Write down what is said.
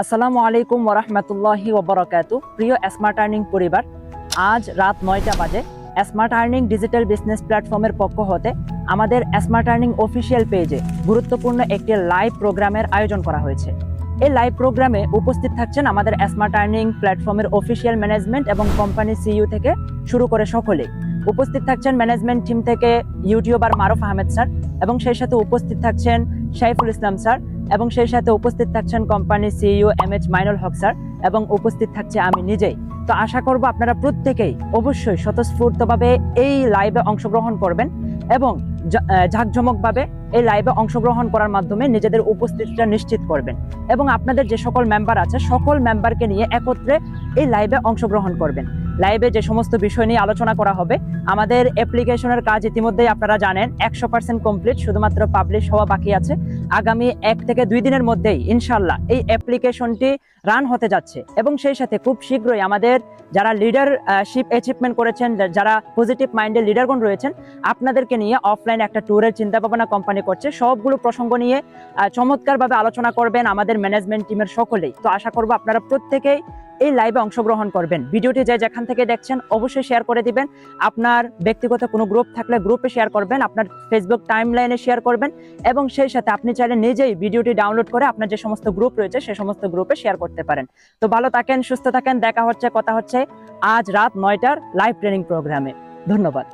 আসসালামু আলাইকুম ওরহমতুল্লাহি ওবরাকাতু। প্রিয় স্মার্ট আর্নিং পরিবার, আজ রাত 9টা বাজে স্মার্ট আর্নিং ডিজিটাল বিজনেস প্ল্যাটফর্মের পক্ষ হতে আমাদের স্মার্ট আর্নিং অফিসিয়াল পেজে গুরুত্বপূর্ণ একটি লাইভ প্রোগ্রামের আয়োজন করা হয়েছে। এই লাইভ প্রোগ্রামে উপস্থিত থাকছেন আমাদের স্মার্ট আর্নিং প্ল্যাটফর্মের অফিসিয়াল ম্যানেজমেন্ট এবং কোম্পানি সিইও থেকে শুরু করে সকলেই। উপস্থিত থাকছেন ম্যানেজমেন্ট টিম থেকে ইউটিউবার মারুফ আহমেদ স্যার, এবং সেই সাথে উপস্থিত থাকছেন সাইফুল ইসলাম স্যার, এবং সেই সাথে উপস্থিত থাকছেন কোম্পানি সিইও এমএচ মাইনুল হক স্যার, এবং উপস্থিত থাকছে আমি নিজেই। তো আশা করব আপনারা প্রত্যেকেই অবশ্যই স্বতঃস্ফূর্তভাবে এই লাইভে অংশগ্রহণ করবেন এবং ঝাঁকঝমকভাবে এই লাইভে অংশগ্রহণ করার মাধ্যমে নিজেদের উপস্থিতিটা নিশ্চিত করবেন, এবং আপনাদের যে সকল মেম্বার আছে সকল মেম্বারকে নিয়ে একত্রে এই লাইভে অংশগ্রহণ করবেন। লাইভে যে সমস্ত বিষয় নিয়ে আলোচনা করা হবে, আমাদের অ্যাপ্লিকেশনের কাজ ইতিমধ্যেই আপনারা জানেন 100% কমপ্লিট, শুধুমাত্র পাবলিশ হওয়া বাকি আছে। আগামী 1 থেকে 2 দিনের মধ্যেই ইনশাল্লাহ এই অ্যাপ্লিকেশনটি রান হতে যাচ্ছে, এবং সেই সাথে খুব শীঘ্রই আমাদের যারা লিডারশিপ অ্যাচিভমেন্ট করেছেন, যারা পজিটিভ মাইন্ডের লিডারগণ রয়েছেন, আপনাদেরকে নিয়ে অফলাইন একটা ট্যুরের চিন্তা ভাবনা কোম্পানি করছে। সবগুলো প্রসঙ্গ নিয়ে চমৎকারভাবে আলোচনা করবেন আমাদের ম্যানেজমেন্ট টিমের সকলেই। তো আশা করব আপনারা প্রত্যেকেই এই লাইভে অংশগ্রহণ করবেন। ভিডিওটি যেখান থেকে দেখছেন অবশ্যই শেয়ার করে দিবেন। আপনার ব্যক্তিগত কোনো গ্রুপ থাকলে গ্রুপে শেয়ার করবেন, আপনার ফেসবুক টাইমলাইনে শেয়ার করবেন, এবং সেই সাথে আপনি চাইলে নিজেই ভিডিওটি ডাউনলোড করে আপনার যে সমস্ত গ্রুপ রয়েছে সেই সমস্ত গ্রুপে শেয়ার করতে পারেন। তো ভালো থাকেন, সুস্থ থাকেন, দেখা হচ্ছে কথা হচ্ছে আজ রাত 9টার লাইভ ট্রেনিং প্রোগ্রামে। ধন্যবাদ।